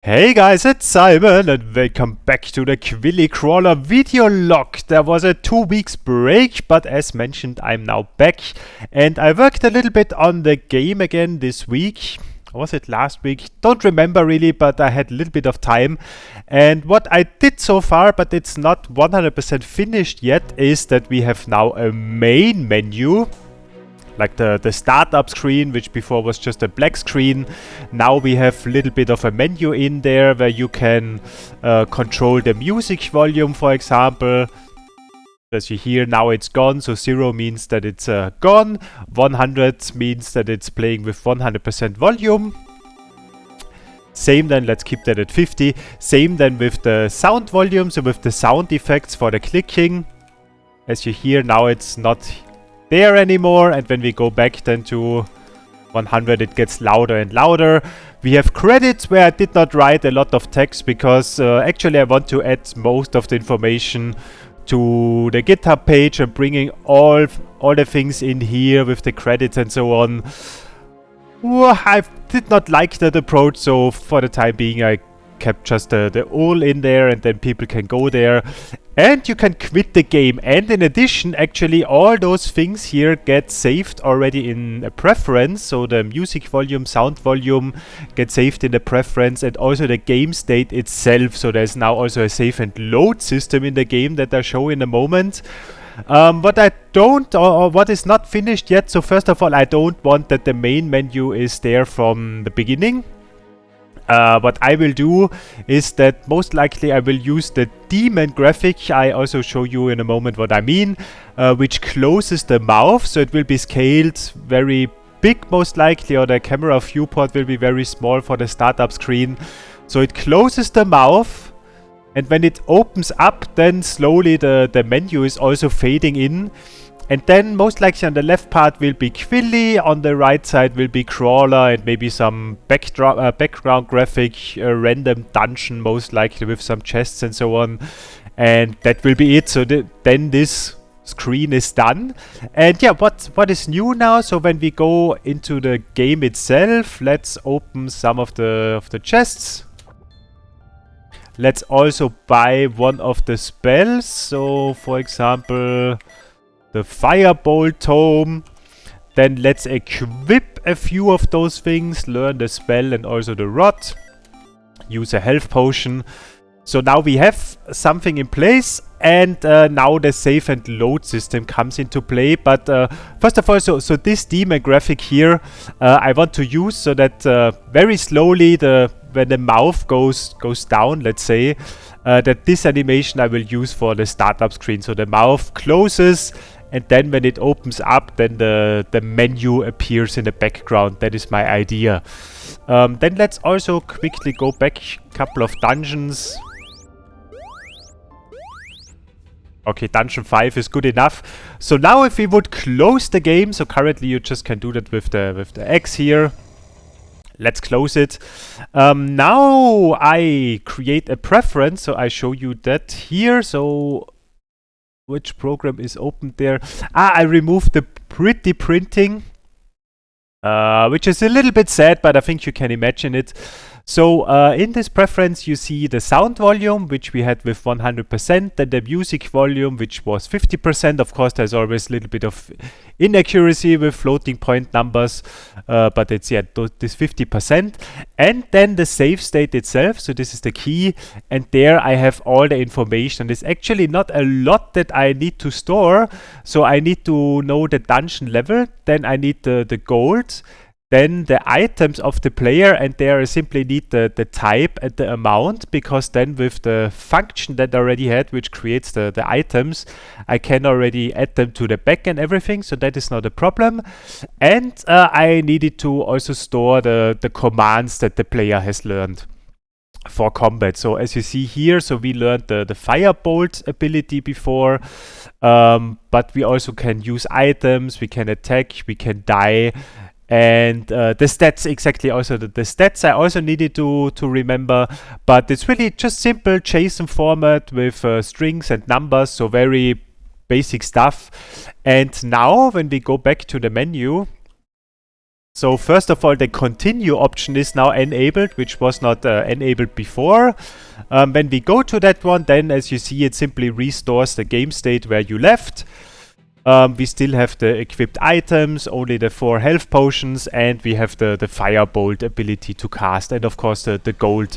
Hey guys, it's Simon and welcome back to the Quilly crawler video log. There was a 2 weeks break, but as mentioned, I'm now back and I worked a little bit on the game again this week. Or was it last week? Don't remember really, but I had a little bit of time. And what I did so far, but it's not 100% finished yet, is that we have now a main menu. Like the startup screen, which before was just a black screen. Now we have a little bit of a menu in there where you can control the music volume, for example. As you hear, now it's gone, so 0 means that it's gone. 100 means that it's playing with 100% volume. Same then, let's keep that at 50. Same then with the sound volume, so with the sound effects for the clicking. As you hear, now it's not there anymore, and when we go back then to 100 it gets louder and louder. We have credits where I did not write a lot of text because actually I want to add most of the information to the GitHub page and bringing all the things in here with the credits and so on. I did not like that approach, so for the time being I kept just the all in there, and then people can go there and you can quit the game. And in addition, actually all those things here get saved already in a preference, so the music volume, sound volume get saved in the preference, and also the game state itself. So there's now also a save and load system in the game that I'll show in a moment. What I don't, or what is not finished yet, so first of all I don't want that the main menu is there from the beginning. What I will do is that most likely I will use the daemon graphic. I also show you in a moment what I mean, which closes the mouth, so it will be scaled very big most likely, or the camera viewport will be very small for the startup screen. So it closes the mouth, and when it opens up, then slowly the menu is also fading in. And then most likely on the left part will be Quilly, on the right side will be Crawler, and maybe some background graphic, random dungeon most likely with some chests and so on. And that will be it. So then this screen is done. And yeah, what is new now? So when we go into the game itself, let's open some of the chests. Let's also buy one of the spells. So for example, the Firebolt Tome. Then let's equip a few of those things, learn the spell and also the rod. Use a health potion. So now we have something in place, and now the save and load system comes into play. But first of all, so this daemon graphic here I want to use so that very slowly when the mouth goes down, let's say, that this animation I will use for the startup screen. So the mouth closes, and then when it opens up, then the menu appears in the background. That is my idea. Then let's also quickly go back a couple of dungeons. Okay, dungeon 5 is good enough. So now if we would close the game, so currently you just can do that with the X here. Let's close it. Now I create a preference, so I show you that here. So which program is opened there? I removed the pretty printing, which is a little bit sad, but I think you can imagine it. So in this preference you see the sound volume, which we had with 100%, then the music volume, which was 50%. Of course there's always a little bit of inaccuracy with floating point numbers, but it's this 50%. And then the save state itself, so this is the key, and there I have all the information. There's actually not a lot that I need to store, so I need to know the dungeon level, then I need the gold, then the items of the player, and there I simply need the type and the amount, because then with the function that I already had, which creates the items, I can already add them to the back and everything, so that is not a problem. And I needed to also store the commands that the player has learned for combat. So as you see here, so we learned the Firebolt ability before, but we also can use items, we can attack, we can die. And the stats, exactly, also the stats I also needed to remember, but it's really just simple JSON format with strings and numbers, so very basic stuff. And now when we go back to the menu, So first of all, the continue option is now enabled, which was not enabled before. When we go to that one, then as you see, it simply restores the game state where you left. We still have the equipped items, only the 4 health potions, and we have the firebolt ability to cast, and of course the gold.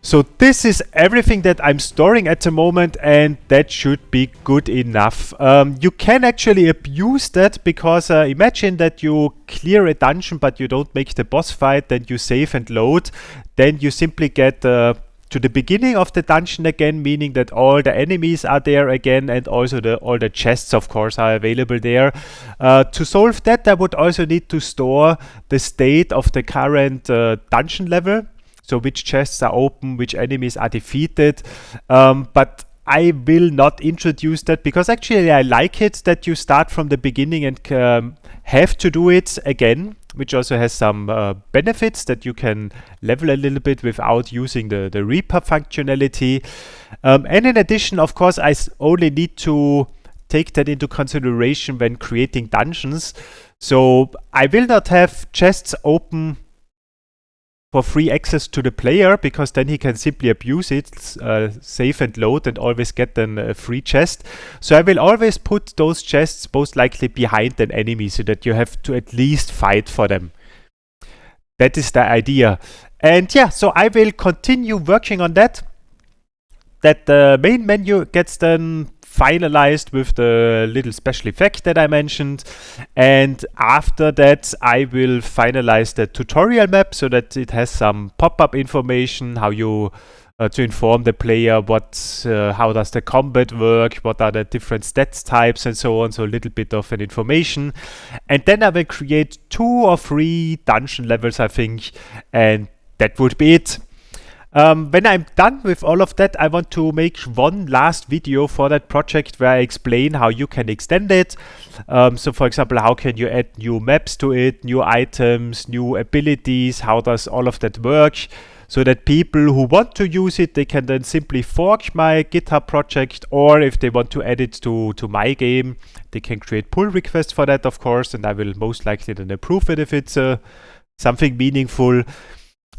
So this is everything that I'm storing at the moment, and that should be good enough. You can actually abuse that, because imagine that you clear a dungeon but you don't make the boss fight, then you save and load, then you simply get to the beginning of the dungeon again, meaning that all the enemies are there again, and also all the chests of course are available there. To solve that, I would also need to store the state of the current dungeon level. So which chests are open, which enemies are defeated. But I will not introduce that, because actually I like it that you start from the beginning and have to do it again, which also has some benefits, that you can level a little bit without using the Reaper functionality. And in addition, of course, I only need to take that into consideration when creating dungeons. So I will not have chests open for free access to the player, because then he can simply abuse it, save and load, and always get then a free chest. So I will always put those chests most likely behind an enemy, so that you have to at least fight for them. That is the idea. And yeah, so I will continue working on that. That the main menu gets then finalized with the little special effect that I mentioned, and after that I will finalize the tutorial map, so that it has some pop-up information, how you to inform the player what how does the combat work, what are the different stats types, and so on. So a little bit of an information, and then I will create 2 or 3 dungeon levels, I think, and that would be it. When I'm done with all of that, I want to make one last video for that project where I explain how you can extend it. So for example, how can you add new maps to it, new items, new abilities, how does all of that work, so that people who want to use it, they can then simply fork my GitHub project, or if they want to add it to my game, they can create pull requests for that, of course, and I will most likely then approve it if it's something meaningful.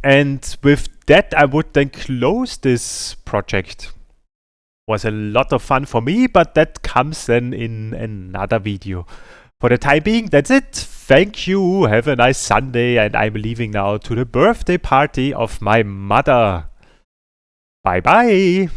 And with that, I would then close this project. Was a lot of fun for me, but that comes then in another video. For the time being, that's it. Thank you. Have a nice Sunday, and I'm leaving now to the birthday party of my mother. Bye bye.